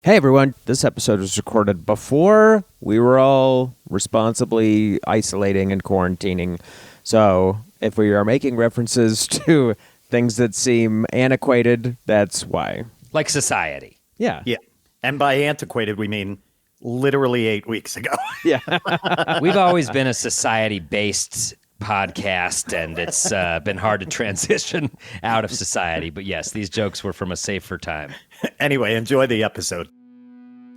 Hey everyone, this episode was recorded before we were all responsibly isolating and quarantining. So if we are making references to things that seem antiquated, that's why. Like society. Yeah. Yeah. And by antiquated, we mean literally 8 weeks ago. Yeah. We've always been a society-based podcast, and it's been hard to transition out of society. But yes, these jokes were from a safer time. Anyway, enjoy the episode.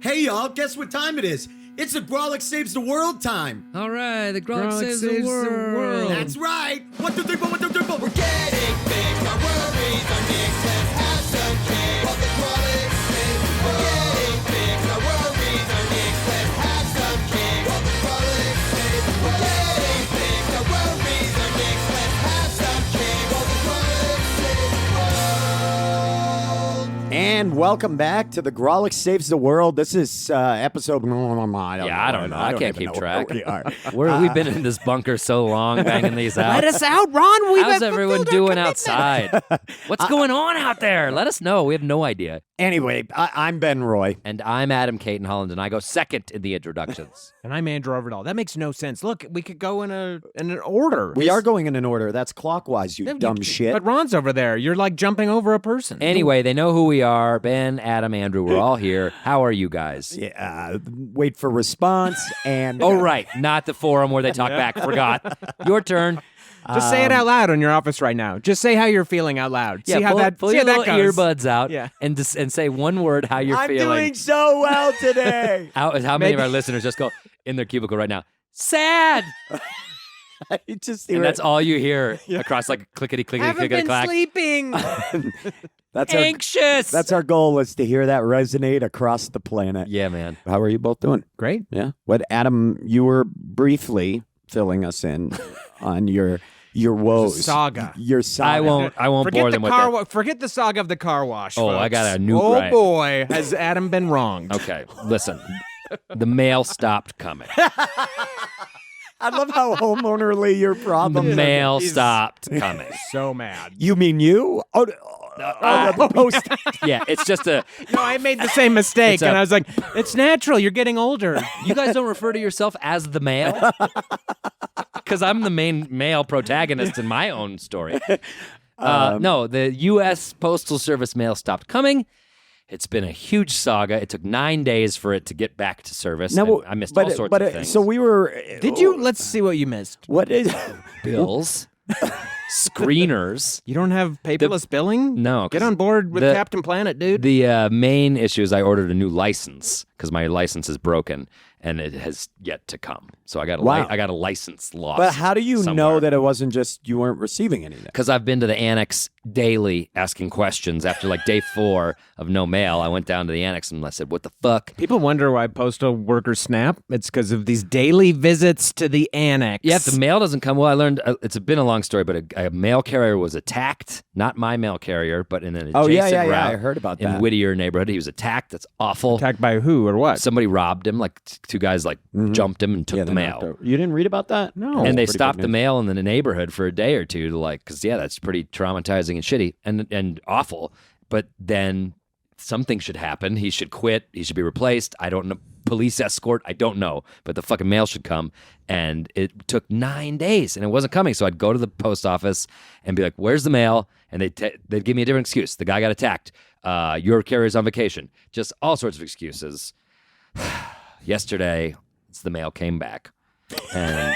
Hey, y'all, guess what time it is? It's the Grawlix Saves the World time. All right, the Grawlix saves the world. That's right. 1, 2, 3, 4, 1, 2, 3, 4. We're getting fixed. Our worries are nixed. Let's have some cake. While the Grawlix saves the world. We're getting fixed. Our worries are nixed. Let's have some cake. While the Grawlix saves the world. We're getting fixed. Our worries are nixed. Let's have some cake. While the Grawlix saves the world. And welcome back to the Grawlix Saves the World. This is episode... I don't know. I can't keep track. We are. We've been in this bunker so long, banging these out. Let us out, Ron. How's everyone doing outside? What's going on out there? Let us know. We have no idea. Anyway, I'm Ben Roy. And I'm Adam Caton Holland, and I go second in the introductions. And I'm Andrew Overdahl. That makes no sense. Look, we could go in an order. We are going in an order. That's clockwise, you dumb shit. But Ron's over there. You're like jumping over a person. Anyway, they know who we are. Ben, Adam, Andrew, we're all here. How are you guys? Yeah, wait for response and... Oh, right. Not the forum where they talk back. Forgot. Your turn. Just say it out loud in your office right now. Just say how you're feeling out loud. See how that pull your that little goes. earbuds out Yeah. and say one word how you're I'm feeling. doing so well today. How many of our listeners just go in their cubicle right now? Sad. I just hear And that's it. all you hear across like clickety clickety Haven't clickety been clack. sleeping. That's our, Anxious. that's our goal, is to hear that resonate across the planet. Yeah, man. How are you both doing? Great. Yeah. What, Adam, you were briefly filling us in on your woes. Saga. Your saga. I won't Forget bore the them with car. it. Forget the saga of the car wash. Oh, I folks. got a new Oh gripe. boy, has Adam been wronged? Okay, listen. The mail stopped coming. I love how homeownerly your The problem is. mail stopped coming. So mad. You mean you? The post. Yeah, it's just a. No, I made the same mistake, It's a- and I was like, "It's natural. You're getting older." You guys don't refer to yourself as the male? Because I'm the main male protagonist in my own story. No, the U.S. Postal Service mail stopped coming. It's been a huge saga. It took 9 days for it to get back to service. No, and I missed all sorts of things. So we were. Did you? Let's see what you missed. What is? Bills, screeners. You don't have paperless billing? No, 'cause Get on board with the- Captain Planet, dude. The main issue is I ordered a new license because my license is broken and it has yet to come. So I got a Wow. I got a license lost. But how do you know somewhere. that it wasn't just you weren't receiving anything? Because I've been to the annex daily asking questions. After like day 4 of no mail, I went down to the annex and I said, "What the fuck?" People wonder why postal workers snap. It's because of these daily visits to the annex. Yeah, if the mail doesn't come, well, I learned it's been a long story, but a mail carrier was attacked. Not my mail carrier, but in an adjacent Oh, yeah, route I heard about in that. Whittier neighborhood. He was attacked. That's awful. Attacked by who or what? Somebody robbed him. Like two guys like jumped him and took the mail. You didn't read about that? No. And they Pretty stopped big the news. mail in the neighborhood for a day or two to because that's pretty traumatizing and shitty and awful. But then something should happen. He should quit. He should be replaced. I don't know. Police escort. I don't know. But the fucking mail should come. And it took 9 days and it wasn't coming. So I'd go to the post office and be like, "Where's the mail?" And they'd give me a different excuse. The guy got attacked. Your carrier's on vacation. Just all sorts of excuses. Yesterday, the mail came back. And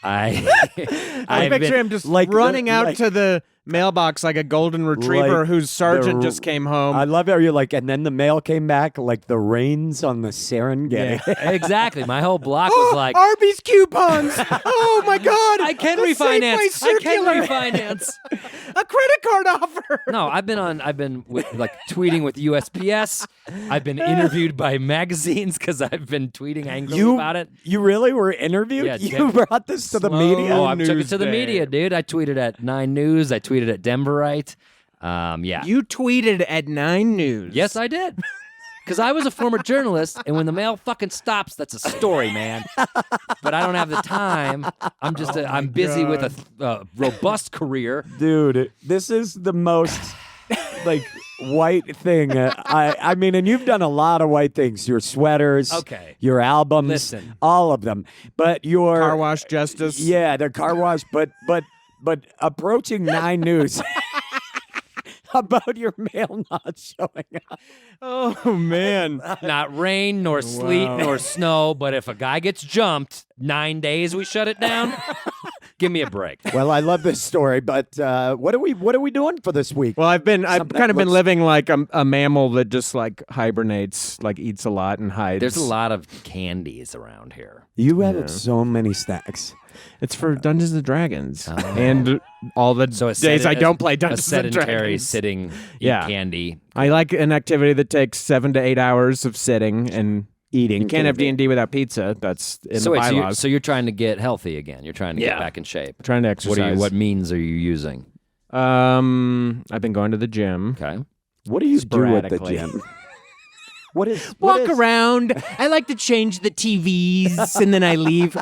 I picture him just running out to the mailbox like a golden retriever Like whose sergeant the- just came home. I love how you're like, and then the mail came back like the rains on the Serengeti. exactly. My whole block was like, Arby's coupons. Oh my God! I can The refinance. Safeway I can circular. refinance. A credit card offer. No, I've been tweeting with USPS. I've been interviewed by magazines because I've been tweeting angrily about it. You really were interviewed? Yeah, you brought this to the media? Oh, I took it news to the day. media, dude. I tweeted at 9 News. I tweeted at Denverite. Yeah. You tweeted at 9 News. Yes, I did. Because I was a former journalist, and when the mail fucking stops, that's a story, man. But I don't have the time. I'm busy with a robust career. Dude, this is the most, like, white thing. I mean, and you've done a lot of white things. Your sweaters, Okay. your albums, Listen. all of them. But your Car wash justice. yeah, the car wash. But approaching 9 News about your mail not showing up. Oh man. Not rain, nor sleet, nor snow, but if a guy gets jumped, 9 days we shut it down. Give me a break. Well, I love this story, but what are we doing for this week? Well, I've kind of been looks- living like a mammal that just like hibernates, like eats a lot and hides. There's a lot of candies around here. You have so many snacks. It's for Dungeons and Dragons and all the So days I don't play a Dungeons and sedentary Dragons. sitting eat Yeah. candy. I like an activity that takes 7 to 8 hours of sitting and Eating. You can't have D&D without pizza. That's in So the wait, so bylaws. you're trying to get healthy again. You're trying to get back in shape. Trying to exercise. What means are you using? I've been going to the gym. Okay. What do you do at the Sporadically. gym? What is Walk around. I like to change the TVs and then I leave.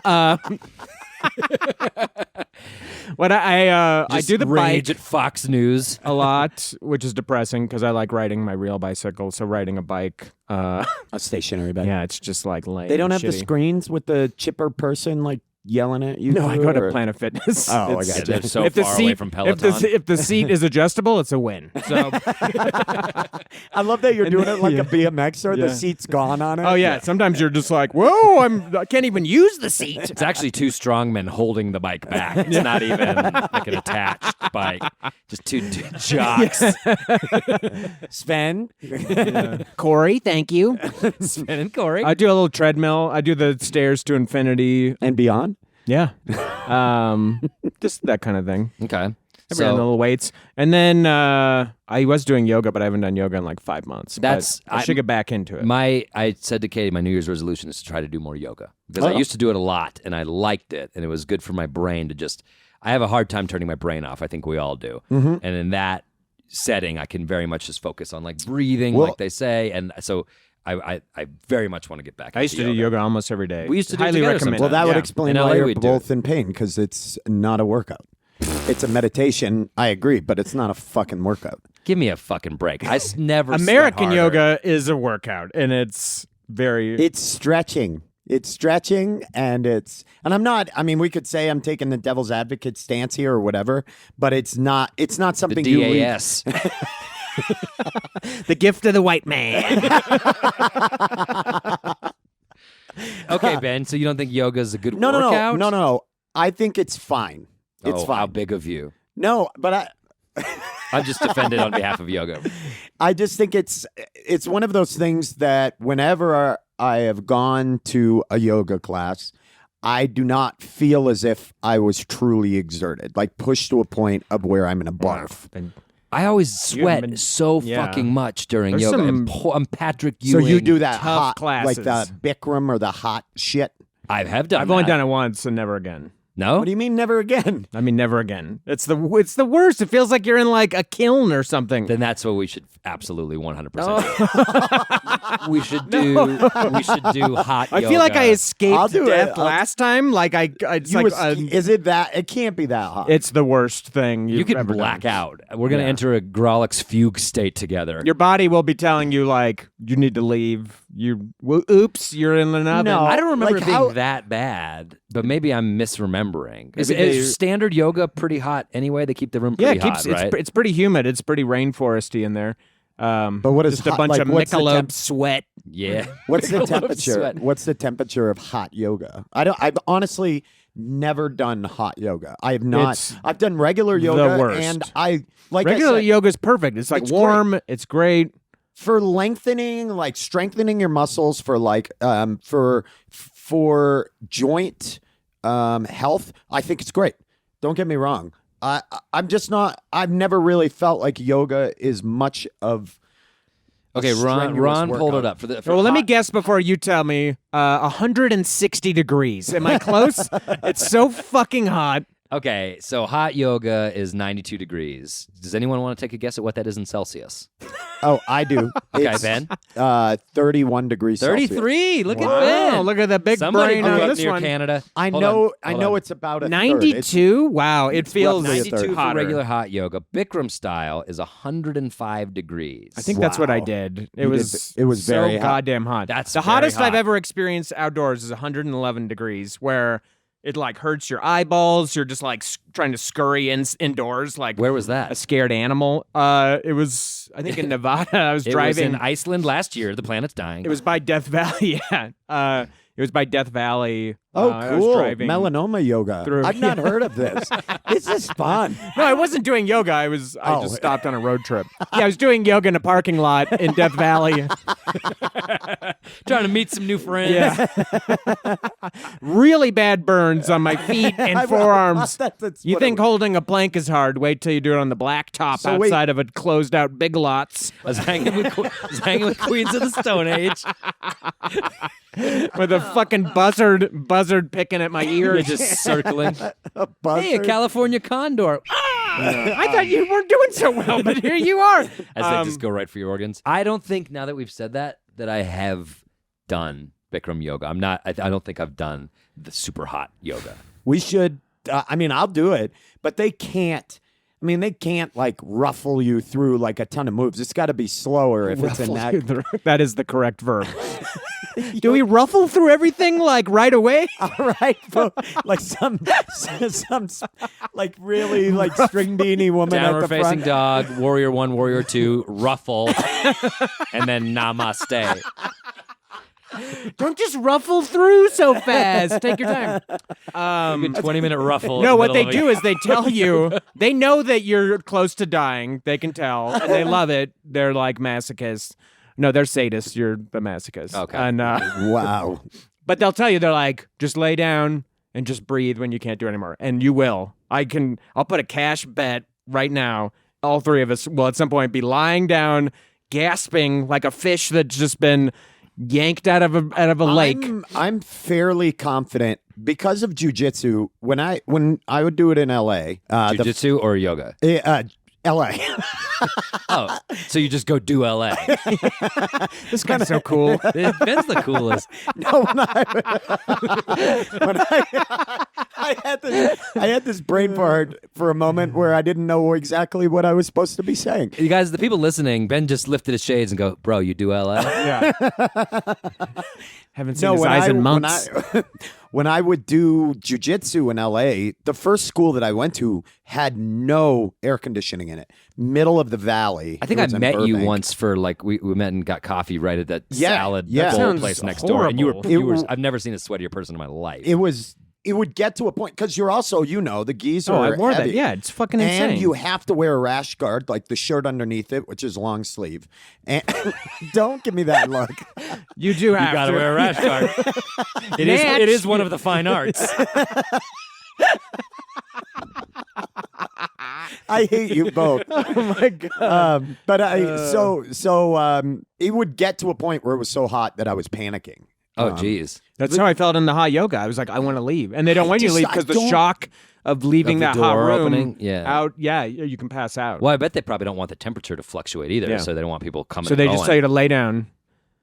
What I do the rage bike at Fox News. a lot, which is depressing because I like riding my real bicycle. So riding a bike, a stationary bike? yeah, it's just like lame. They don't have the shitty. screens with the chipper person like yelling at you. No, I through go it, to or- Planet Fitness. Oh, I It's- got They're you. so if the far seat, away from Peloton. If the seat is adjustable, it's a win. So, I love that you're doing it like Yeah. a BMXer. Yeah. The seat's gone on it. oh yeah, sometimes you're just like, whoa, I can't even use the seat. It's actually two strongmen holding the bike back. It's not even like an attached bike. Just two jocks. Sven. Corey, thank you. Sven and Corey. I do a little treadmill. I do the stairs to infinity. And beyond. Yeah, just that kind of thing. Okay. Every on the little weights, and then I was doing yoga, but I haven't done yoga in like 5 months. That's- I should get back into it. I said to Katie, my New Year's resolution is to try to do more yoga because I used to do it a lot and I liked it and it was good for my brain to just. I have a hard time turning my brain off. I think we all do, and in that setting, I can very much just focus on like breathing, Well- like they say, and so. I very much want to get back. I used to do yoga almost every day. We used to do it highly together recommend. Well, sometimes. that would Yeah. explain In why LA you're we do both in pain, because it's not a workout. It's a meditation. I agree, but it's not a fucking workout. Give me a fucking break. I never. American sweat harder. yoga is a workout, and it's very. It's stretching. And I'm not. I mean, we could say I'm taking the devil's advocate stance here or whatever, but it's not. It's not The something you read. DAS. the gift of the white man. Okay, Ben. So you don't think yoga is a good No. workout? I think it's fine. It's Oh, fine. how big of you? No, but I'm just offended on behalf of yoga. I just think it's one of those things that whenever I have gone to a yoga class, I do not feel as if I was truly exerted, like pushed to a point of where I'm in a barf. I always sweat been- so yeah. fucking much during There's yoga. some- I'm Patrick So Ewing. you do that tough hot, classes. like the Bikram or the hot shit? I have done. I've only that. done it once and never again. No. What do you mean never again? I mean, never again. It's the worst. It feels like you're in like a kiln or something. Then that's what we should absolutely 100%. Do. We should do. We should do hot. I feel like I I'll escaped do it. death last time. Like it's You like is it that? It can't be that hot. it's the worst thing You you've could ever black done. out. We're gonna Yeah. enter a Grawlix fugue state together. Your body will be telling you like you need to leave. Oops, you're in an oven. No. I don't remember Like it being how- that bad, but maybe I'm misremembering. Is Maybe standard yoga pretty hot anyway? They keep the room Yeah, pretty it keeps hot, right? it's pretty humid. It's pretty rainforesty in there. But what is just a hot- bunch like, of what's the Michelob temp- sweat? Yeah. What's the Michelob temperature? sweat. What's the temperature of hot yoga? I've honestly never done hot yoga. I have not. It's I've done regular yoga, worst. and I like Regular I said, yoga is perfect. It's like It's warm. It's great. for lengthening, like strengthening your muscles, for like for joint health. I think it's great. Don't get me wrong. I'm just not. I've never really felt like yoga is much of. Okay, Ron strenuous pulled workout. it up for the. For Well, let me hot- guess before you tell me. 160 degrees. Am I close? It's so fucking hot. Okay, so hot yoga is 92 degrees. Does anyone want to take a guess at what that is in Celsius? Oh, I do. Okay, It's, Ben. 31 degrees Celsius. 33. Look at Wow, Ben. look at the big Somebody brain grew on up this near one. Canada. I Hold know. on, I hold know on. it's about a third. 92? Wow, it feels roughly a 92 third. for hotter. regular hot yoga. Bikram style is 105 degrees. I think that's what I Wow. did. You It was so very hot. goddamn hot. That's the very hottest I've hot. ever experienced outdoors is 111 degrees, where it like hurts your eyeballs. You're just like trying to scurry indoors like Where was a that? scared animal. It was I think in Nevada. I was It was driving. in Iceland last year. The planet's dying. It was by Death Valley. Yeah. It was by Death Valley. Oh, I was cool. driving Melanoma yoga. through- I've not heard of this. This is fun. No, I wasn't doing yoga. I Oh. just stopped on a road trip. Yeah, I was doing yoga in a parking lot in Death Valley. Trying to meet some new friends. Yeah. Really bad burns on my feet and forearms. That's You what think it was. holding a plank is hard? Wait till you do it on the blacktop So wait. outside of a closed out Big Lots I was hanging with Queens of the Stone Age. with a fucking buzzard picking at my You're ears. just circling. a Hey, a buzzard? California condor. I thought you weren't doing so well, but here you are. As they just go right for your organs. I don't think now that we've said that I have done Bikram yoga. I'm not. I don't think I've done the super hot yoga. We should. I mean, I'll do it, but they can't. I mean, they can't like ruffle you through like a ton of moves. It's got to be slower if it's in that. That is the correct verb. Do we ruffle through everything like right away? All right, bro. Like some like really like string beanie woman at Downward the facing front. dog, warrior 1, warrior 2, ruffle, and then namaste. Don't just ruffle through so fast. Take your time. Good 20-minute ruffle. No, in the what they middle of do is they tell you, they know that you're close to dying. They can tell, and they love it. They're like masochists. No, they're sadists. You're the masochist. Okay. And, Wow. but they'll tell you, they're like, just lay down and just breathe when you can't do it anymore. And you will. I'll put a cash bet right now. All three of us will at some point be lying down, gasping like a fish that's just been yanked out of a lake. I'm fairly confident because of jujitsu. When I would do it in LA, Jiu-jitsu or yoga? LA. Oh, so you just go do LA. This guy's so cool. Ben's the coolest. No, when I had this brain fart for a moment where I didn't know exactly what I was supposed to be saying. You guys, the people listening, Ben just lifted his shades and go, bro, you do LA? Yeah. Haven't seen No, his eyes in months. when I would do jujitsu in LA, the first school that I went to had no air conditioning in it. Middle of the valley. I think It I was in met you Burbank. once for like we met and got coffee right at that Yeah, salad yeah. bowl Sounds place next door, and horrible. I've never seen a sweatier person in my life. It would get to a point because you're also, the geese Oh, are I wore heavy. that. Yeah, it's fucking insane. And you have to wear a rash guard, like the shirt underneath it, which is long sleeve. And don't give me that look. You do have You gotta to wear a rash guard. It is one of the fine arts. I hate you both. Oh my god. But it would get to a point where it was so hot that I was panicking. Oh, geez. That's how I felt in the hot yoga. I was like, I want to leave, and they don't want you to leave because the shock of leaving Of the that hot door room opening? Yeah. out. Yeah, you can pass out. Well, I bet they probably don't want the temperature to fluctuate either, Yeah. so they don't want people coming. So they and just going. tell you to lay down.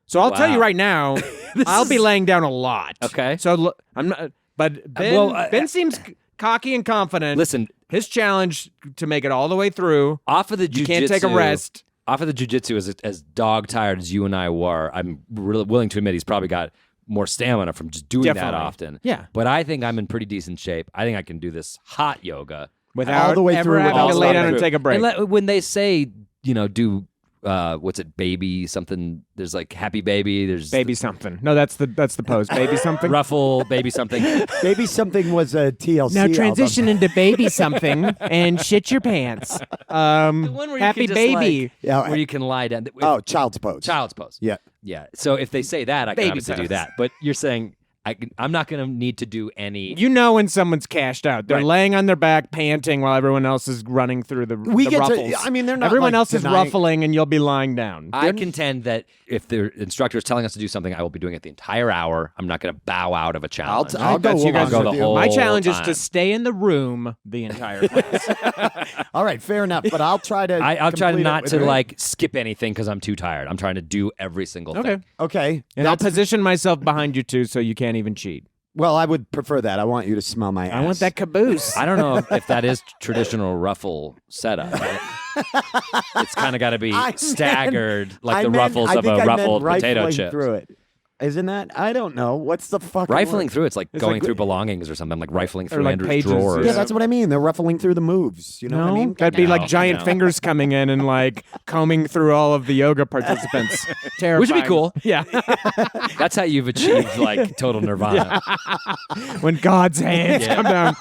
So I'll tell you Wow. right now, I'll be laying down a lot. Okay. So I'm not. But Ben, well, Ben seems cocky and confident. Listen, his challenge to make it all the way through. off of the You can't take a jujitsu- rest. Off of the jujitsu, as dog tired as you and I were, I'm really willing to admit he's probably got more stamina from just doing that Definitely. often. Yeah. But I think I'm in pretty decent shape. I think I can do this hot yoga Without All the way ever through having without to lay down stopping. and take a break. When they say, do what's it, baby something? There's like happy baby. There's Baby something. No, that's the pose. Baby something. ruffle, baby something. Maybe something was a TLC Now album. transition into baby something and shit your pants. One where you Happy can just, baby. Yeah. where you can lie down. Oh, child's pose. Child's pose. Yeah. Yeah. So if they say that, I can Baby obviously do pose. that. But you're saying I'm not going to need to do any. You know when someone's cashed out. They're Right. laying on their back, panting while everyone else is running through the We get ruffles. to. I mean, they're not. Everyone like, else is denying- ruffling, and you'll be lying down. I contend that if the instructor is telling us to do something, I will be doing it the entire hour. I'm not going to bow out of a challenge. I'll go bet you guys along go with the you. whole My challenge is time. to stay in the room the entire class. All right, fair enough. But I'll try to. I'll try complete it not with to you. like skip anything because I'm too tired. I'm trying to do every single Okay. thing. Okay. And I'll position myself behind you two so you can't even cheat. Well, I would prefer that. I want you to smell my ass. I want that caboose. I don't know if that is traditional ruffle setup. It's kind of got to be I meant- staggered, like I the meant- ruffles I of think a I meant ruffled potato rifling chip. through it. Isn't that? I don't know. What's the fuck? Rifling through it's like going like- through belongings or something, like rifling through like Andrew's pages, drawers. Yeah, that's what I mean. They're ruffling through the moves. You know what I mean? that'd be like No, giant no. fingers coming in and like combing through all of the yoga participants. Terrifying. Which would be cool. Yeah. That's how you've achieved like total nirvana. When God's hands come down.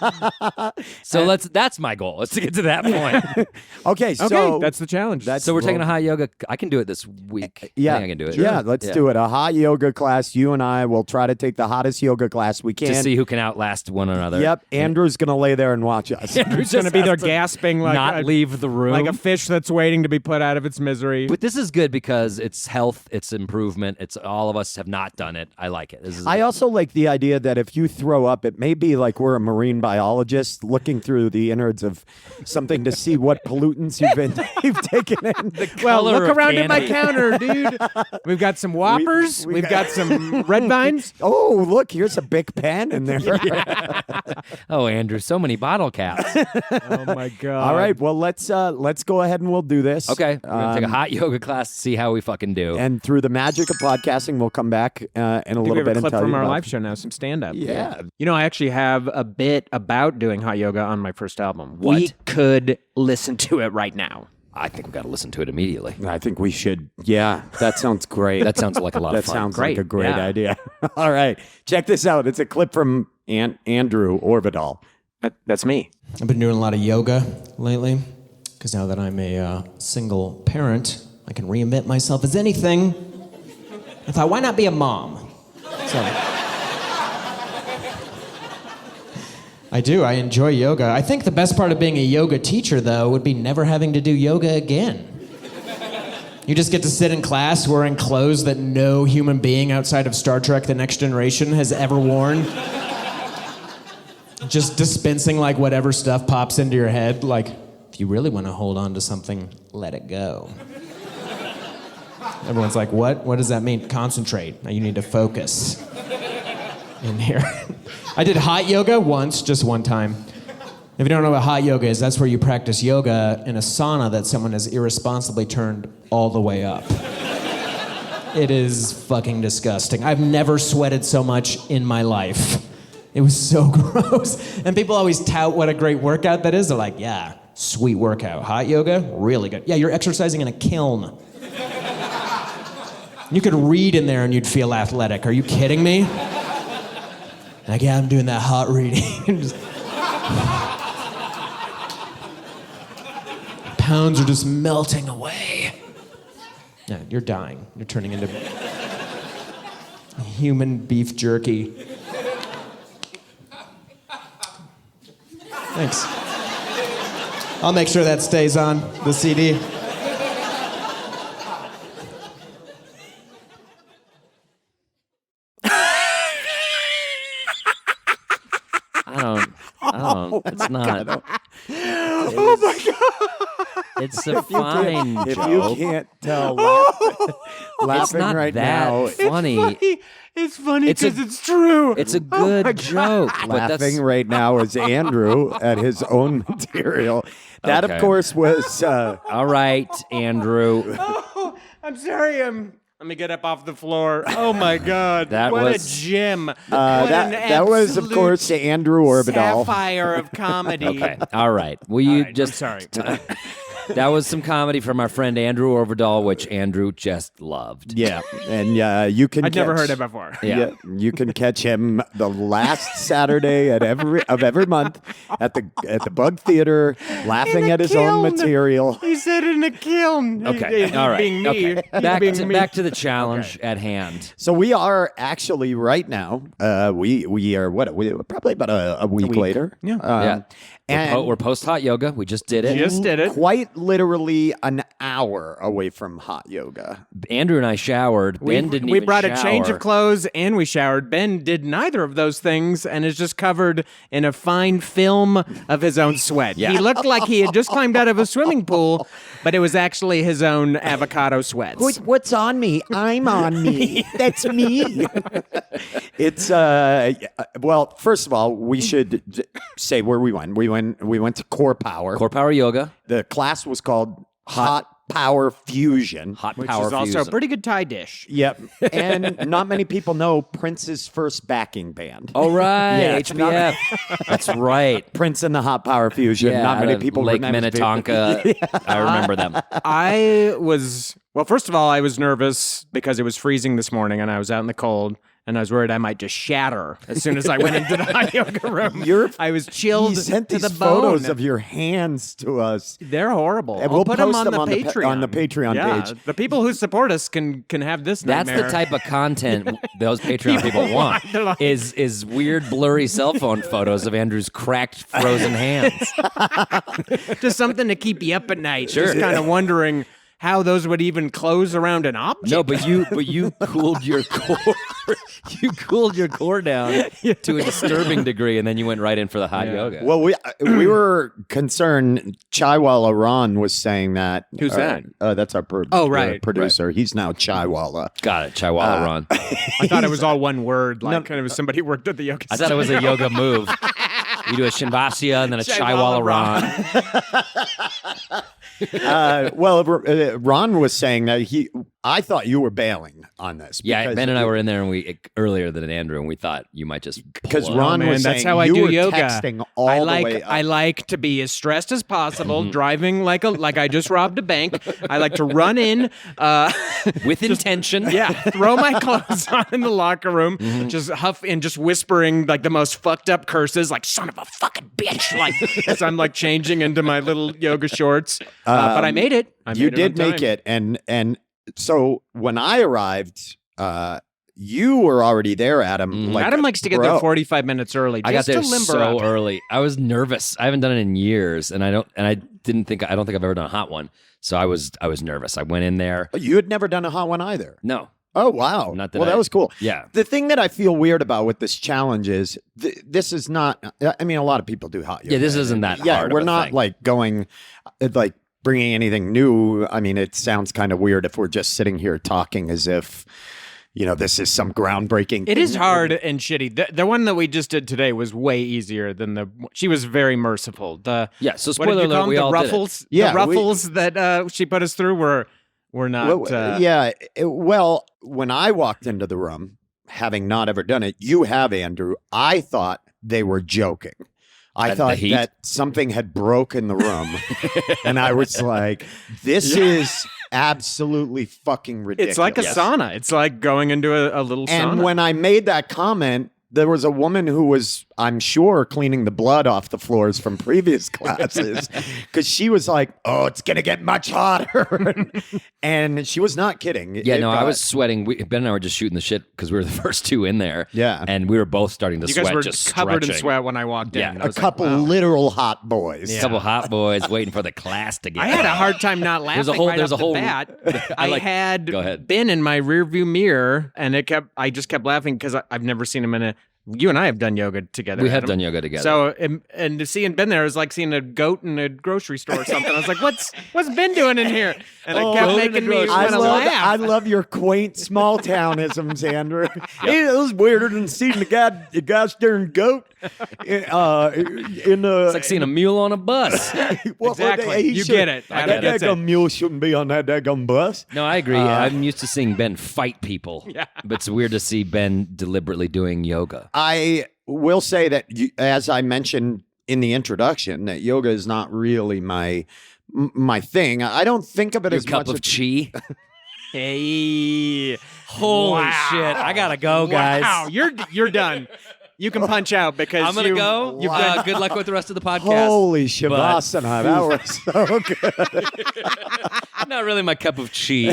So that's my goal. Is to get to that point. Okay, so Okay, that's the challenge. So we're taking a hot yoga. I can do it this week. Yeah, I think I can do it. Yeah, let's do it. A hot yoga class. You and I will try to take the hottest yoga class we can. To see who can outlast one another. Yep, Andrew's gonna lay there and watch us. Who's going to be there gasping like not leave the room. like a fish that's waiting to be put out of its misery. But this is good because it's health, it's improvement. It's all of us have not done it. I like it. This is I also like the idea that if you throw up, it may be like we're a marine biologist looking through the innards of something to see what pollutants you've taken in. Well, color look of around at my candy. counter, dude. We've got some Whoppers. we We've got some Red Vines. Oh, look, here's a Bic pen in there. Oh, Andrew, so many bottle caps. Oh my God! All right, well let's go ahead and we'll do this. Okay, we're gonna take a hot yoga class to see how we fucking do. And through the magic of podcasting, we'll come back in a I think little we have bit a and clip tell from you our about- live show now, some stand-up. Yeah. You know, I actually have a bit about doing hot yoga on my first album. What? We could listen to it right now. I think we got to listen to it immediately. I think we should. Yeah, that sounds great. That sounds like a lot that of fun. sounds Great, like a great yeah. idea. All right, check this out. It's a clip from Andrew Orbital. That's me. I've been doing a lot of yoga lately because now that I'm a single parent, I can reinvent myself as anything. I thought, why not be a mom? So I do. I enjoy yoga. I think the best part of being a yoga teacher, though, would be never having to do yoga again. You just get to sit in class wearing clothes that no human being outside of Star Trek The Next Generation has ever worn. Just dispensing like whatever stuff pops into your head. Like, if you really want to hold on to something, let it go. Everyone's like, what? What does that mean? Concentrate. Now you need to focus in here. I did hot yoga once, just one time. If you don't know what hot yoga is, that's where you practice yoga in a sauna that someone has irresponsibly turned all the way up. It is fucking disgusting. I've never sweated so much in my life. It was so gross. And people always tout what a great workout that is. They're like, yeah, sweet workout. Hot yoga, really good. Yeah, you're exercising in a kiln. You could read in there and you'd feel athletic. Are you kidding me? Like, yeah, I'm doing that hot reading. Just... Pounds are just melting away. Yeah, you're dying. You're turning into human beef jerky. Thanks. I'll make sure that stays on the CD. I don't. It's not. Oh my God! It's a fine If joke. you can't tell, It's laughing not right that now, funny. It's funny It's a- because it's true. It's a good joke, but that's laughing right now is Andrew at his own material. That, Okay. of course, was all right, Andrew. Oh, I'm sorry. Let me get up off the floor. Oh my God! That what was- a gem. What that. an That was, of absolute course, Andrew Orbital. sapphire of comedy. Okay, all right. Will you All right, just I'm sorry. That was some comedy from our friend Andrew Overdahl, which Andrew just loved. Yeah, and you can. I'd never catch- heard it before. Yeah. you can catch him the last Saturday of every month at the Bug Theater, laughing at his own material. He said in a kiln. Okay, all right. Being me. Okay. Back to the challenge at hand. So we are actually right now. We are probably about a week later. Yeah. Yeah. and We're post hot yoga. We just did it. Just did it. quite literally an hour away from hot yoga. Andrew and I showered. Ben didn't We even brought shower. a change of clothes and we showered. Ben did neither of those things and is just covered in a fine film of his own sweat. Yeah. He looked like he had just climbed out of a swimming pool, but it was actually his own avocado sweats. What's on me? I'm on me. That's me. It's well, first of all, we should say where we went. We went to Core Power. Core Power Yoga. The class was called Hot Power Fusion. Hot Which Power is also a Fusion. pretty good Thai dish. Yep. And not many people know Prince's first backing band. Oh, right. Yeah, it's not- HBF. That's right. Prince and the Hot Power Fusion. Yeah, not many out of people Lake remember. Minnetonka. I remember them. Well, first of all, I was nervous because it was freezing this morning and I was out in the cold. And I was worried I might just shatter as soon as I went into the hot yoga room. I was chilled He sent to these the bone. photos of your hands to us. They're horrible. And I'll we'll put them post on them the on the Patreon. on the Patreon yeah, page. the people who support us can have this That's nightmare. the type of content those Patreon people want. They're like- is weird, blurry cell phone photos of Andrew's cracked, frozen hands. Just something to keep you up at night. Sure. Just kind of wondering how those would even close around an object. No, but you cooled your core. You cooled your core down to a disturbing degree, and then you went right in for the hot yoga. Well, we were concerned. Chaiwala Ron was saying that. Who's that? That's our producer. He's now Chaiwala. Got it, Chaiwala Ron. I thought it was all one word, like kind of somebody who worked at the yoga. I thought it was a yoga move. You do a Shinvasya and then a Chaiwala Ron. Ron was saying that I thought you were bailing on this. Yeah, because Ben and I were in there and we earlier than Andrew, and we thought you might just because pull up. Ron Man, was that's saying how I you do were yoga. texting all I the like way up. I like to be as stressed as possible, driving like I just robbed a bank. I like to run in, with intention. yeah, throw my clothes on in the locker room, just huff and just whispering like the most fucked up curses, like "son of a fucking bitch," like as I'm like changing into my little yoga shorts. But I made it. You did make it, and so when I arrived, you were already there, Adam. Adam likes to get there 45 minutes early. I got just there to limber so up. early. I was nervous. I haven't done it in years, and I don't think I've ever done a hot one. So I was nervous. I went in there. You had never done a hot one either. No. Oh wow! Not that well, I- that was cool. Yeah. The thing that I feel weird about with this challenge is this is not. I mean, a lot of people do hot yoga. Yeah, this isn't that Yeah, hard of we're a not thing. like going, like bringing anything new. I mean, it sounds kind of weird if we're just sitting here talking as if, this is some groundbreaking. It is thing. hard and shitty. The one that we just did today was way easier than she was very merciful. Yeah, so What did spoiler you call alert, them? we The all did it. ruffles. Yeah, the ruffles that she put us through were not. Well, when I walked into the room, having not ever done it, you have, Andrew. I thought they were joking. I At thought the heat? that something had broken the room, and I was like, "This is absolutely fucking ridiculous." It's like a sauna. It's like going into a little sauna. And when I made that comment, there was a woman who was, I'm sure, cleaning the blood off the floors from previous classes because she was like, "Oh, it's gonna get much hotter," and she was not kidding. Yeah, It no, I got- was sweating. Ben and I were just shooting the shit because we were the first two in there. Yeah. And we were both starting to you sweat, guys were just covered in stretching. sweat when I walked Yeah, in. a I was a couple like, wow. literal hot boys. A couple hot boys waiting for the class to get I had a out. hard time not laughing. There's a whole- right there's off a whole- the bat. I I like- had go ahead. been in my rearview mirror, and I just kept laughing because I've never seen him in a. You and I have done yoga together. We have Adam. done yoga together. So and to see Ben there was like seeing a goat in a grocery store or something. I was like, what's Ben doing in here? And it kept goat in a making me grocery want to laugh. I love your quaint small townisms, Andrew. It was weirder than seeing the gosh darn goat in the. It's like seeing a mule on a bus. Exactly. You get it. That Adam gets it. daggum mule shouldn't be on that daggum bus. No, I agree. I'm used to seeing Ben fight people. Yeah. But it's weird to see Ben deliberately doing yoga. I will say that, as I mentioned in the introduction, that yoga is not really my my thing. I don't think of it Your as cup much of chi. Hey. Holy shit! I gotta go, guys. Wow, you're done. You can punch out because I'm gonna you- go. You've done. Good luck with the rest of the podcast. Holy Shavasana. That was so good. Not really my cup of chi.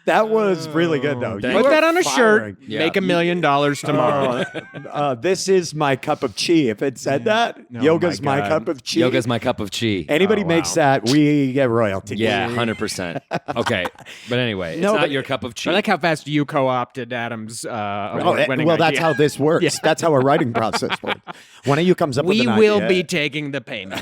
That was really good, though. Thank You Put were that on a firing. shirt. Yeah. Make $1 million tomorrow. This is my cup of chi. If it said that, yoga's my my God. cup of chi. Yoga's my cup of chi. Anybody Oh, makes wow. that, we get royalty. Yeah, 100%. Okay, but anyway, it's No, not but- your cup of chi. I like how fast you co-opted Adam's Oh, award-winning well, that's idea. how this works. That's how a writing process works. One of you comes up with We an will idea. be taking the payment.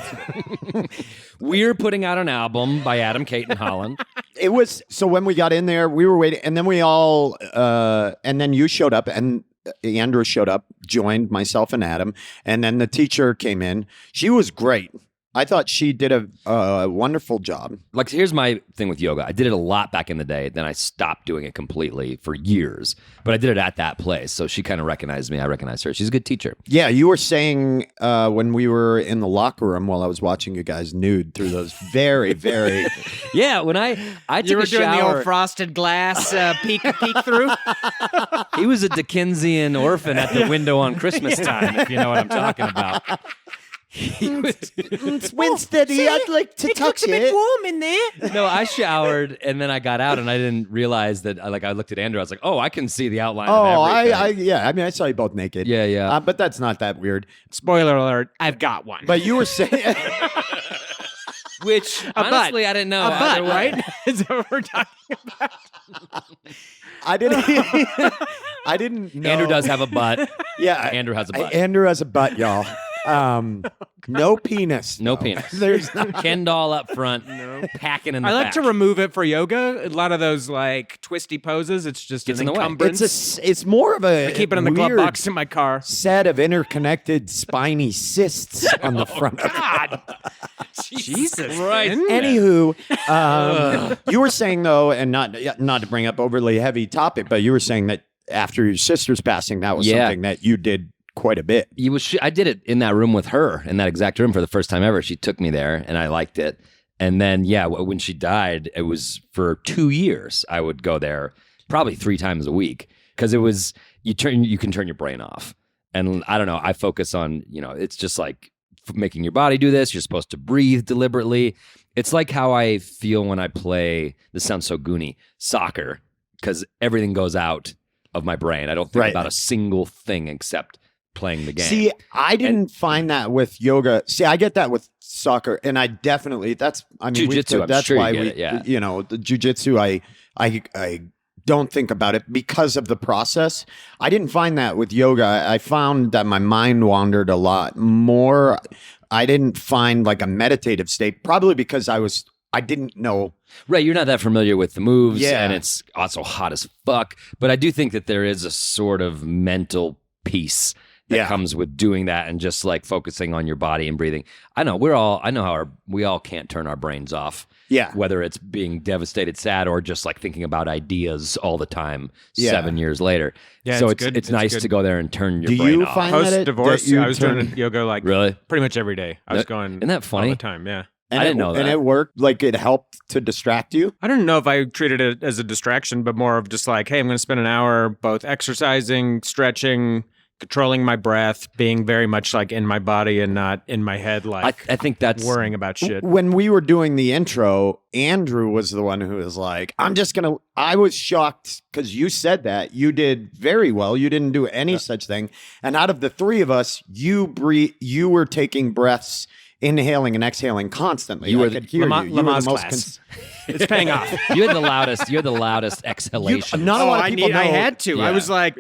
We're putting out an album by Adam, Kate, and Holland. It was so when we got in there, we were waiting, and then we all, and then you showed up, and Andrew showed up, joined myself and Adam, and then the teacher came in. She was great. I thought she did a wonderful job. Like, here's my thing with yoga. I did it a lot back in the day. Then I stopped doing it completely for years. But I did it at that place. So she kind of recognized me. I recognized her. She's a good teacher. Yeah, you were saying when we were in the locker room while I was watching you guys nude through those very, very. Yeah, when I took You were a doing the shower, old frosted glass peek through. he was a Dickensian orphan at the window on Christmas time, if you know what I'm talking about. It's Winston. I'd like to touch it. warm in there. No, I showered and then I got out and I didn't realize that. I looked at Andrew. I was like, "Oh, I can see the outline." Oh, of everything. I mean, I saw you both naked. Yeah, yeah. But that's not that weird. Spoiler alert, I've got one. But you were saying. Which butt. honestly, I didn't know. a butt, either way. right? Is that what we're talking about? I didn't. I didn't know. Andrew does have a butt. Yeah, Andrew has a butt. Andrew has a butt, y'all. No penis. No though. penis. There's not. Ken doll up front, packing in the I like back. to remove it for yoga. A lot of those like twisty poses. It's just Gets an in the way. encumbrance. It's more of a I keep it in the glove weird box in my car. set of interconnected spiny cysts on the front. God, Jesus Christ. Finn. Anywho, you were saying though, and not to bring up overly heavy topic, but you were saying that after your sister's passing, that was Yeah. something that you did quite a bit. I did it in that room with her, in that exact room for the first time ever. She took me there, and I liked it. And then, yeah, when she died, it was for 2 years. I would go there probably 3 times a week because it was you can turn your brain off. And I don't know. I focus on it's just like making your body do this. You're supposed to breathe deliberately. It's like how I feel when I play. This sounds so goony. Soccer, because everything goes out of my brain. I don't think Right. about a single thing except playing the game. See, I didn't find that with yoga. See, I get that with soccer, and I definitely that's. I mean, Jiu-jitsu, I'm that's sure you why get we, it, yeah. the jujitsu. I don't think about it because of the process. I didn't find that with yoga. I found that my mind wandered a lot more. I didn't find like a meditative state, probably because I didn't know. Right, you're not that familiar with the moves, Yeah. and it's also hot as fuck. But I do think that there is a sort of mental peace that Yeah. comes with doing that and just like focusing on your body and breathing. I know how we all can't turn our brains off. Yeah. Whether it's being devastated, sad, or just like thinking about ideas all the time. Yeah. 7 years later. Yeah, so it's it's good. it's It's nice good. to go there and turn your Do brain you off. find that Post divorce, you I was turn- doing yoga like Really? pretty much every day. I was That- going. isn't that funny? All the time, yeah. And I didn't know And that. it worked. Like it helped to distract you. I don't know if I treated it as a distraction, but more of just like, hey, I'm going to spend an hour both exercising, stretching, controlling my breath, being very much like in my body and not in my head, like I think that's worrying about shit. When we were doing the intro, Andrew was the one who was like, I was shocked because you said that. You did very well. You didn't do any such thing. And out of the three of us, you were taking breaths, inhaling and exhaling constantly. You I were could the- hear Lama- you. You were the Lama's most class. It's paying off. you had the loudest exhalation. Not a lot of people know. I had to. Yeah. It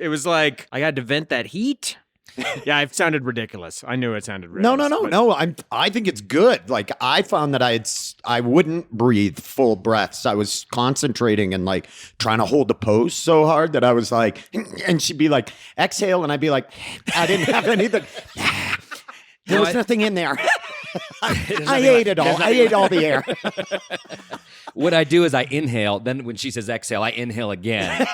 was like I had to vent that heat. Yeah, it sounded ridiculous. I knew it sounded ridiculous. No. I think it's good. Like I found that I wouldn't breathe full breaths. I was concentrating and like trying to hold the pose so hard that I was like, and she'd be like, exhale, and I'd be like, I didn't have anything. There was nothing in there. I ate it all. I ate all the air. What I do is I inhale. Then when she says exhale, I inhale again.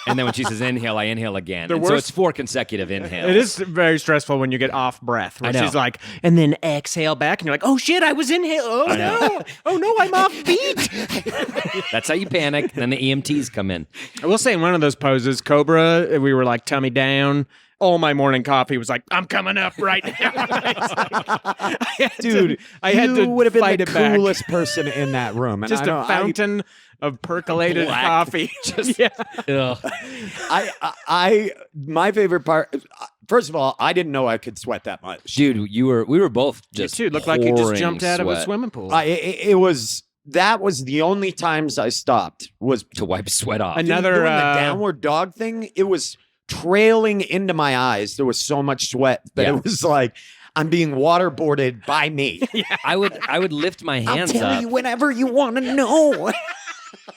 And then when she says inhale, I inhale again. And so it's 4 consecutive inhales. It is very stressful when you get off breath. Where I know. she's like, and then exhale back, and you're like, oh shit, I was inhale. Oh no, oh no, I'm off beat. That's how you panic. And then the EMTs come in. I will say in one of those poses, Cobra, we were like tummy down. All my morning coffee was like, I'm coming up right now. Dude, I had you to would have been fight the it back. coolest person in that room. And Just I a don't- fountain of percolated Black. coffee. Ugh. My favorite part. First of all, I didn't know I could sweat that much. Dude, we were both just Dude, looked like you just pouring jumped out of a sweat swimming pool. That was the only times I stopped. Was to wipe sweat off. Another doing the downward dog thing. It was trailing into my eyes. There was so much sweat that Yeah. it was like I'm being waterboarded by me. I would lift my I'll hands tell up. you whenever you want to know.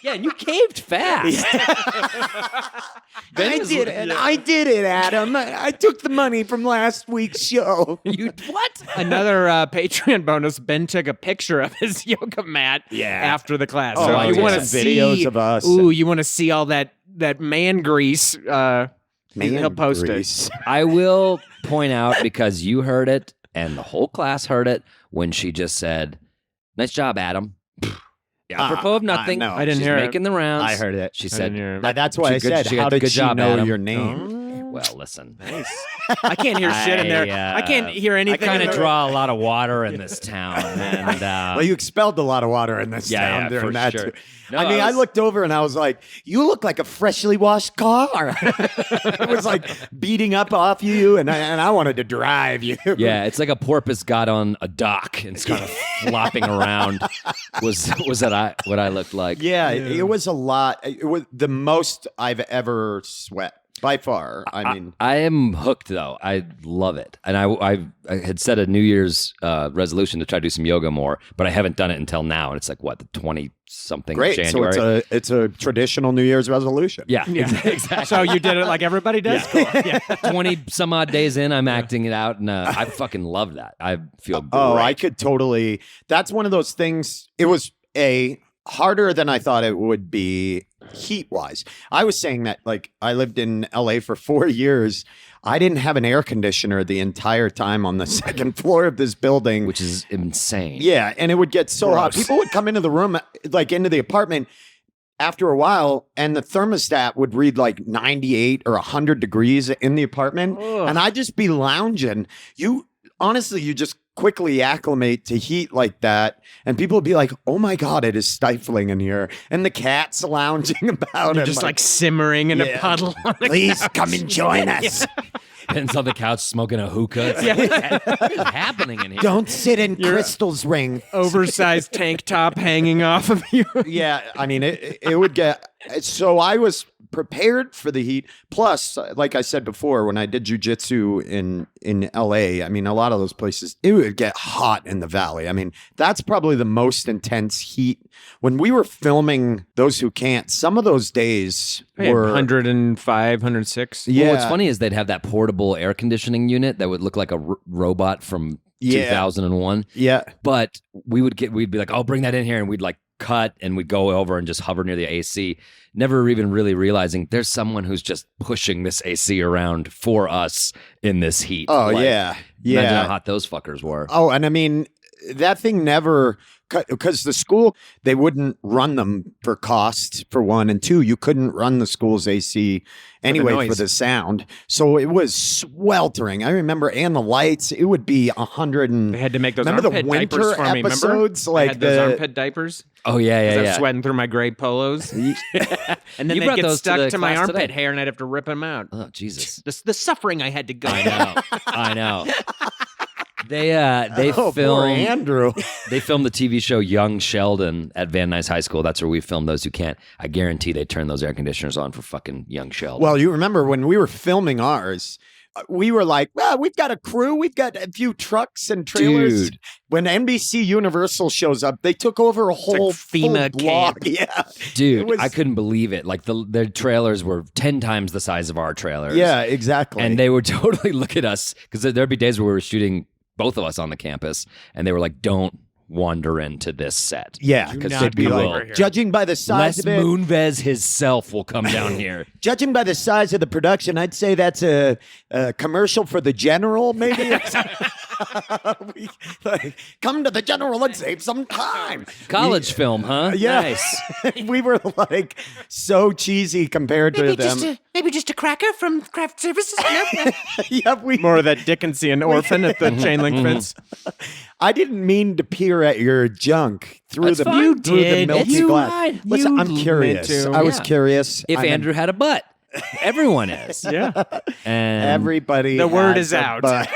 Yeah, and you caved fast. I did it, Adam. I took the money from last week's show. You what? Another Patreon bonus. Ben took a picture of his yoga mat after the class. Oh, so I if you did want to some see videos of us. Ooh, you want to see all that man grease? He'll post grease. I will point out, because you heard it and the whole class heard it, when she just said, "Nice job, Adam." Yeah, apropos of nothing. no, I didn't She's hear it. making the rounds. I heard it. She I said, didn't hear it. That's why I She good- said, she how had did good she job, know Adam. your name? "Well, listen, I can't hear shit in there. I can't hear anything. I kind in of there. draw a lot of water in this town." And Well, you expelled a lot of water in this Yeah, town yeah, during for that. sure. Too. No, I mean, I looked over and I was like, "You look like a freshly washed car." It was like beating up off you, and I wanted to drive you. yeah, it's like a porpoise got on a dock and it's kind of flopping around. Was that what I looked like? Yeah, it was a lot. It was the most I've ever sweat by far. I mean, I am hooked though. I love it, and I had set a New Year's resolution to try to do some yoga more, but I haven't done it until now, and it's like what, the 20-something great. January. So it's a traditional New Year's resolution. yeah, exactly. So you did it like everybody does. Cool. Yeah. 20 some odd days in, I'm acting it out, and I fucking love that. I feel great. Oh, I could totally. That's one of those things. It was harder than I thought it would be heat wise. I was saying that like I lived in LA for 4 years. I didn't have an air conditioner the entire time on the second floor of this building, which is insane. yeah, and it would get so hot. Gross. People would come into the room, like into the apartment after a while, and the thermostat would read like 98 or 100 degrees in the apartment. And I'd just be lounging. Honestly, you just quickly acclimate to heat like that, and people would be like, "Oh my god, it is stifling in here," and the cat's lounging about, You're and just like simmering in a Yeah. puddle. On the please couch. come and join us. Ben's on the couch smoking a hookah. It's like, what is happening in here? Don't sit in Crystal's ring. Oversized tank top hanging off of you. Yeah, I mean, it would get. So I was prepared for the heat. Plus, like I said before, when I did jujitsu in LA, I mean, a lot of those places, it would get hot in the valley. I mean, that's probably the most intense heat. When we were filming Those Who Can't, some of those days were 105, 106. Yeah, Well, what's funny is they'd have that portable air conditioning unit that would look like a robot from Yeah. 2001. Yeah. But we'd be like, "Oh, bring that in here," and we'd like cut and we'd go over and just hover near the AC, never even really realizing there's someone who's just pushing this AC around for us in this heat. Oh, Like, yeah. Imagine Yeah. how hot those fuckers were. Oh, and I mean, that thing never, because the school, they wouldn't run them for cost, for one, and two, you couldn't run the school's AC anyway for noise. the sound. So it was sweltering. I remember, and the lights, it would be 100 and They had to make those remember armpit the winter diapers for me. Remember? episodes, I like had those the armpit diapers. Oh yeah, yeah, I'm yeah. sweating through my gray polos. And then You they brought get those to stuck the to my class armpit today. hair and I'd have to rip them out. Oh Jesus. The suffering I had to go I through. know. I know. They oh, poor filmed Andrew. they filmed the TV show Young Sheldon at Van Nuys High School. That's where we filmed Those Who Can't. I guarantee they turn those air conditioners on for fucking Young Sheldon. Well, you remember when we were filming ours, we were like, well, we've got a crew, we've got a few trucks and trailers. Dude. When NBC Universal shows up, they took over a whole FEMA full block. camp. Yeah. dude, it was- I couldn't believe it. Like their trailers were 10 times the size of our trailers. Yeah, exactly. And they would totally look at us because there'd be days where we were shooting both of us on the campus, and they were like, "Don't wander into this set. Yeah, Do because not they'd be come like, over here. judging by the size Les of it, Moonves himself will come down here. judging by the size of the production, I'd say that's a commercial for the General, maybe. Come to the General and save some time. College film, huh? Yeah. Nice. We were like so cheesy compared to them. Maybe just a cracker from craft services. Yeah, More of that Dickensian orphan at the chain link fence. I didn't mean to peer at your junk through That's the fine. You through the did. milky It's glass. fine. Listen, You I'm curious. meant to. I was Yeah. curious. If I'm an- Andrew had a butt, everyone is. Yeah. And everybody, The word has is a out. butt.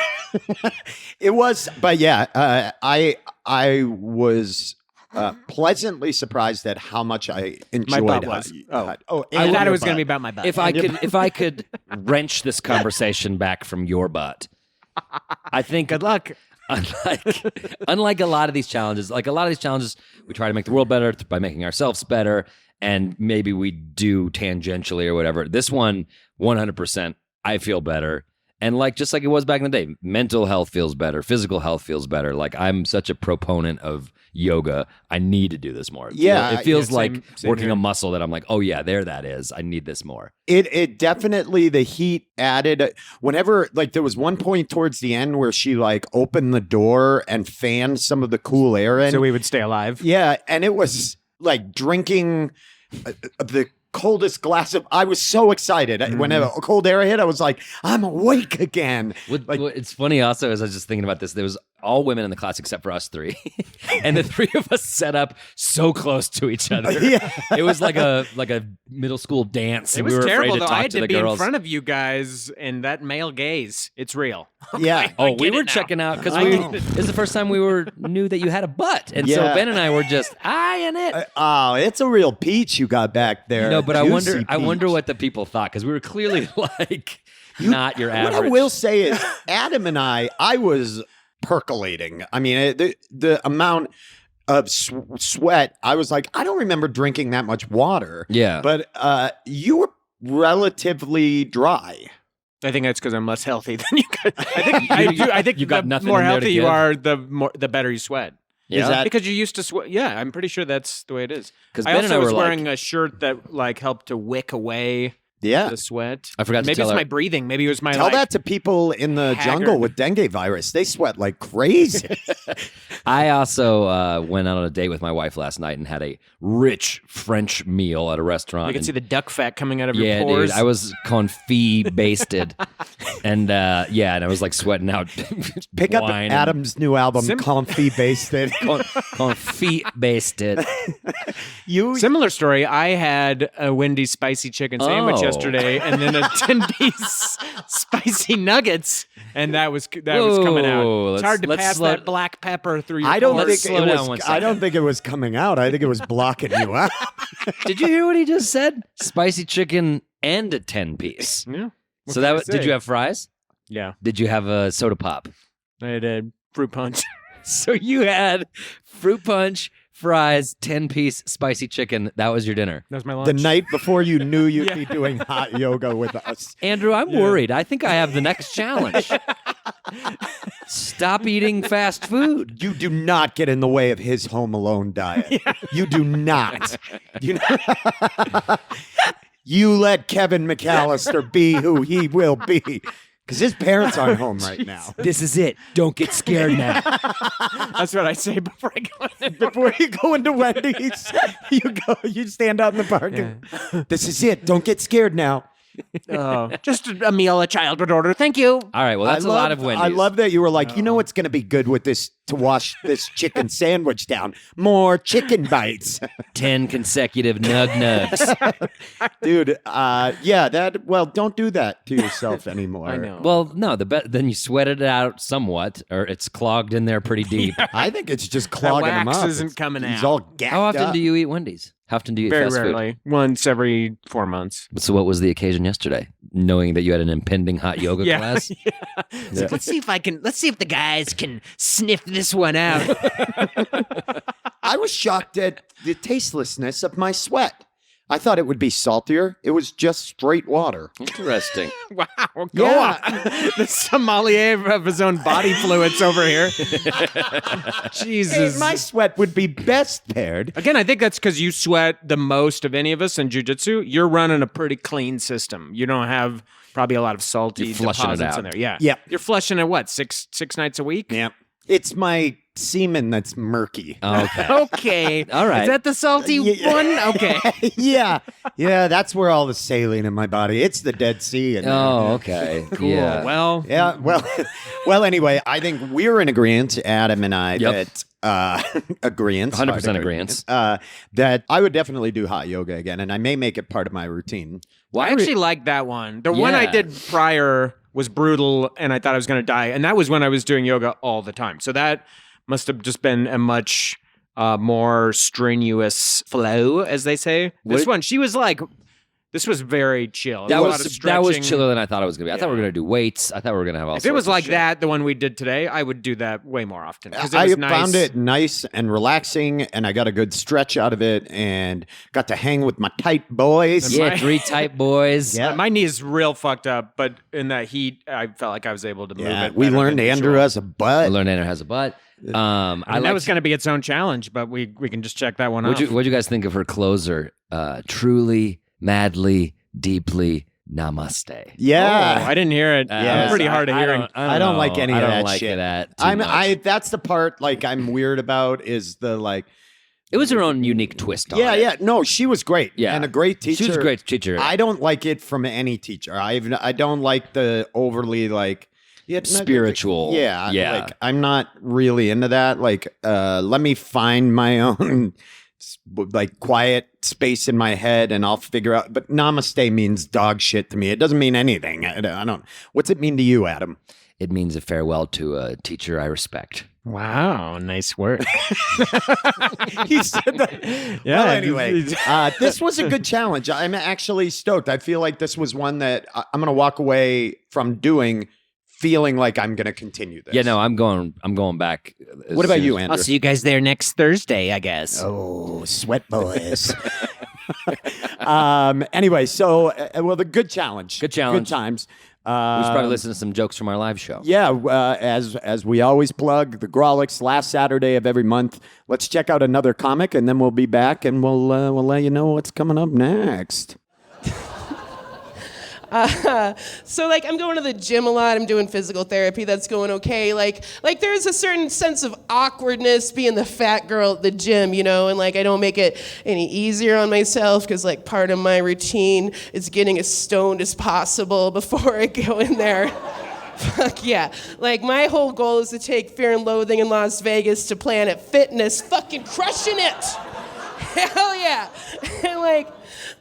It was, but yeah, I was pleasantly surprised at how much I enjoyed. butt was. I and thought it your was going to be butt. about my butt. if I could wrench this conversation back from your butt, I think Good luck. unlike a lot of these challenges, we try to make the world better by making ourselves better, and maybe we do tangentially or whatever. This one, 100%, I feel better. And just like it was back in the day, mental health feels better, physical health feels better. Like, I'm such a proponent of yoga. I need to do this more. Yeah, It feels yeah, like same working here. a muscle that I'm like, oh yeah, there that is. I need this more. It definitely, the heat added. Whenever, there was one point towards the end where she opened the door and fanned some of the cool air in. So we would stay alive. Yeah, and it was like drinking the coldest glass of. I was so excited when a cold air hit. I was like, I'm awake again. What it's funny also, as I was just thinking about this, there was all women in the class except for us three. And the three of us set up so close to each other. Yeah. It was like a middle school dance. It and was we were terrible, afraid to though. talk I had to to the be girls. in front of you guys, and that male gaze, it's real. Yeah. Oh, I we get were it now. checking out because I know. it was the first time we knew that you had a butt, and so Yeah. Ben and I were just eyeing it. Oh, it's a real peach you got back there. No, but Juicy I wonder peach. what the people thought, because we were clearly not your average. What I will say is, Adam and I was percolating. I mean, the amount of sweat, I was like, I don't remember drinking that much water. Yeah. But you were relatively dry. I think that's because I'm less healthy than you guys. I think You got the nothing more in there to healthy you give? are, the better you sweat. Yeah. Is that Because you used to sweat. Yeah, I'm pretty sure that's the way it is. 'Cause I Ben and also I was were wearing a shirt that helped to wick away yeah? the sweat. I forgot to Maybe tell it's her- my breathing. Maybe it was my Tell that to people in the jungle haggard. with dengue virus. They sweat like crazy. I also went out on a date with my wife last night and had a rich French meal at a restaurant. You can and- see the duck fat coming out of yeah, your pores. dude, I was confit basted, and and I was sweating out. Pick up wine and- Adam's new album, Sim- Comfy Basted. confit basted. You Similar story. I had a Wendy's spicy chicken sandwich Oh. yesterday, and then a 10-piece spicy nuggets, and that was coming out. Whoa, It's hard to let's pass slow- that black pepper through your I don't pores. think slow it down was. one I don't second. think it was coming out. I think it was blocking you out. Did you hear what he just said? Spicy chicken and a 10-piece. Yeah. What So can I did say? you have fries? Yeah. Did you have a soda pop? I had a fruit punch. So you had fruit punch, fries, 10-piece spicy chicken. That was your dinner. That was my lunch. The night before you knew you'd Yeah. be doing hot yoga with us. Andrew, I'm worried. I think I have the next challenge. Stop eating fast food. You do not get in the way of his Home Alone diet. You do not. You let Kevin McAllister be who he will be. Because his parents aren't home right now. This is it. Don't get scared now. That's what I say before I go in. Before you go into Wendy's, you stand out in the parking. This is it. Don't get scared now. Oh, just a meal a child would order. Thank you. All right, well, that's I a lot love- of Wendy's. I love that you were like, you know what's going to be good with this to wash this chicken sandwich down? More chicken bites. 10 consecutive nug-nugs. Dude, don't do that to yourself anymore. I know. Well, no, then you sweat it out somewhat, or it's clogged in there pretty deep. I think it's just clogging him wax up. isn't coming He's out. all gacked How often up. do you eat Wendy's? How often do you eat Very fast rarely. Once every 4 months. food? So what was the occasion yesterday? Knowing that you had an impending hot yoga Yeah. class? Let's see if the guys can sniff this one out. I was shocked at the tastelessness of my sweat. I thought it would be saltier. It was just straight water. Interesting. Wow, go Yeah. on. The sommelier of his own body fluids over here. Jesus. Hey, my sweat would be best paired. Again, I think that's because you sweat the most of any of us in jiu-jitsu. You're running a pretty clean system. You don't have probably a lot of salty You're flushing it deposits out. in there. Yeah. Yep. You're flushing it, what, six nights a week? Yeah. It's my semen that's murky. Okay. Okay. All right. Is that the salty Yeah. one? Okay. yeah. Yeah, that's where all the saline in my body. It's the Dead Sea. In there. Oh, okay. Cool. Yeah. Well, Yeah, well, anyway, I think we're in agreement, Adam and I, Yep. that agreement, 100% agreement. that I would definitely do hot yoga again, and I may make it part of my routine. Why I actually like that one. The one I Yeah. did prior was brutal, and I thought I was going to die. And that was when I was doing yoga all the time. So that must have just been a much more strenuous flow, as they say. This one, she was like, this was very chill. that A lot of was stretching. chiller than I thought it was gonna be. I thought we were gonna do weights. I thought we were gonna have all. If it was sorts of like shit. that, the one we did today, I would do that way more often. 'Cause it I was nice. found it nice and relaxing, and I got a good stretch out of it, and got to hang with my tight boys. Yeah, 3 type boys. Yeah. My knee is real fucked up, but in that heat, I felt like I was able to move Yeah, it. we better learned than Andrew usual. has a butt. I learned Andrew has a butt. I mean, that was going to be its own challenge, but we can just check that one off. What'd you guys think of her closer? Truly, madly, deeply, namaste. Yeah. Oh, I didn't hear it. Yeah. Pretty hard of hearing. I don't like any I of don't that like shit. That too much. That's the part like I'm weird about is the like It was her own unique twist on yeah, it. yeah. No, she was great. Yeah. And a great teacher. She was a great teacher. I don't like it from any teacher. I don't like the overly like Spiritual. Yeah. Yeah. Like I'm not really into that. Like let me find my own like quiet space in my head and I'll figure out but namaste means dog shit to me. It doesn't mean anything. I don't what's it mean to you, Adam? It means a farewell to a teacher I respect. Wow, nice work. He said that. Yeah, Well, anyway, just- this was a good challenge. I'm actually stoked. I feel like this was one that I'm going to walk away from doing, feeling like I'm going to continue this. Yeah, no, I'm going back. as What about soon you, as- Andrew? I'll see you guys there next Thursday, I guess. Oh, sweat boys. Anyway, so well, the good challenge. Good challenge. Good times. We should probably listen to some jokes from our live show. Yeah, as we always plug, the Grawlix last Saturday of every month. Let's check out another comic, and then we'll be back, and we'll let you know what's coming up next. So like I'm going to the gym a lot. I'm doing physical therapy. That's going okay. Like there's a certain sense of awkwardness being the fat girl at the gym, you know, and like I don't make it any easier on myself because like part of my routine is getting as stoned as possible before I go in there. Fuck yeah. Like my whole goal is to take Fear and Loathing in Las Vegas to Planet Fitness, fucking crushing it. Hell yeah. And like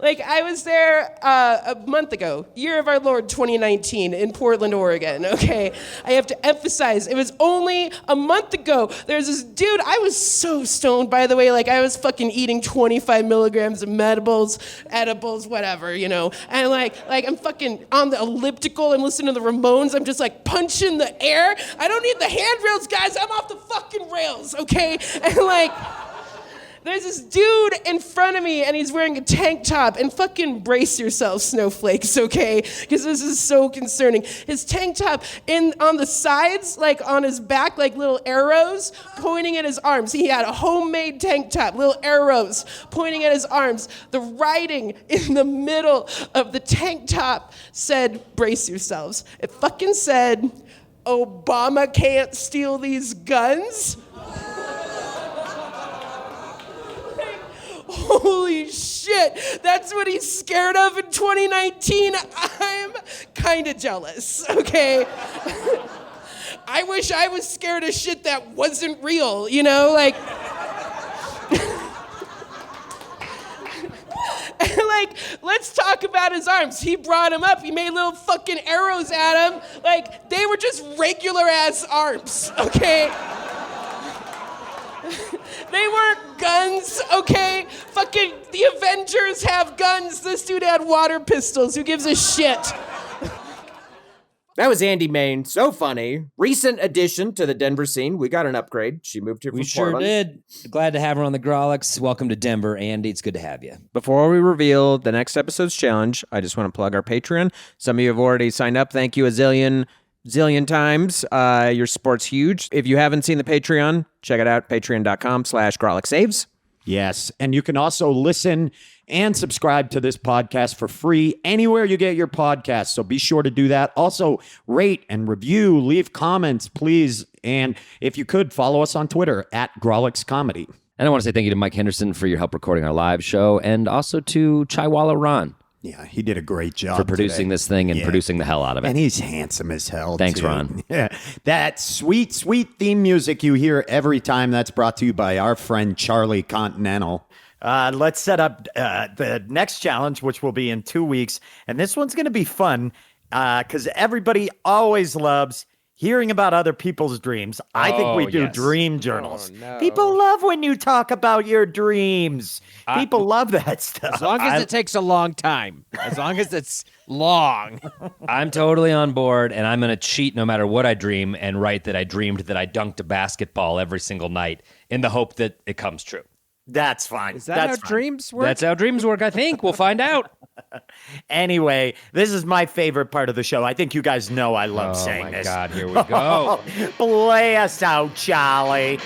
I was there a month ago, year of our Lord 2019 in Portland, Oregon, okay? I have to emphasize, it was only a month ago. There's this dude, I was so stoned, by the way, like I was fucking eating 25 milligrams of edibles, whatever, you know? And like I'm fucking on the elliptical, I'm listening to the Ramones, I'm just like punching the air. I don't need the handrails, guys, I'm off the fucking rails, okay? And like... There's this dude in front of me, and he's wearing a tank top, and fucking brace yourself, snowflakes, okay? Because this is so concerning. His tank top, on the sides, like on his back, like little arrows pointing at his arms. He had a homemade tank top, little arrows pointing at his arms. The writing in the middle of the tank top said, brace yourselves. It fucking said, Obama can't steal these guns. Holy shit, that's what he's scared of in 2019. I'm kind of jealous, okay? I wish I was scared of shit that wasn't real, you know? Like, like, let's talk about his arms. He brought him up. He made little fucking arrows at him. Like, they were just regular ass arms, okay? They weren't guns, okay? Fucking the Avengers have guns. This dude had water pistols. Who gives a shit? That was Andy Main. So funny. Recent addition to the Denver scene. We got an upgrade. She moved here from We sure Portland. did. Glad to have her on the Grawlix. Welcome to Denver, Andy. It's good to have you. Before we reveal the next episode's challenge, I just want to plug our Patreon. Some of you have already signed up. Thank you a zillion times. Your support's huge. If you haven't seen the Patreon, check it out. Patreon.com/GrawlixSaves. Yes. And you can also listen and subscribe to this podcast for free anywhere you get your podcasts. So be sure to do that. Also, rate and review, leave comments, please. And if you could, follow us on Twitter at Grawlix Comedy. And I want to say thank you to Mike Henderson for your help recording our live show, and also to Chaiwala Ron Yeah, he did a great job for producing today. this thing and Yeah. producing the hell out of it. And he's handsome as hell. Thanks, too. Ron. Yeah. That sweet, sweet theme music you hear every time, that's brought to you by our friend Charlie Continental. Let's set up the next challenge, which will be in 2 weeks. And this one's going to be fun because everybody always loves hearing about other people's dreams. I think we do dream journals. People love when you talk about your dreams. People love that stuff. As long as it takes a long time. As long as it's long. I'm totally on board, and I'm going to cheat no matter what I dream and write that I dreamed that I dunked a basketball every single night in the hope that it comes true. That's fine. Is that That's how fine. dreams work? That's how dreams work, I think. We'll find out. Anyway, this is my favorite part of the show. I think you guys know I love saying Oh, my this. God. Here we go. Play us out, Charlie.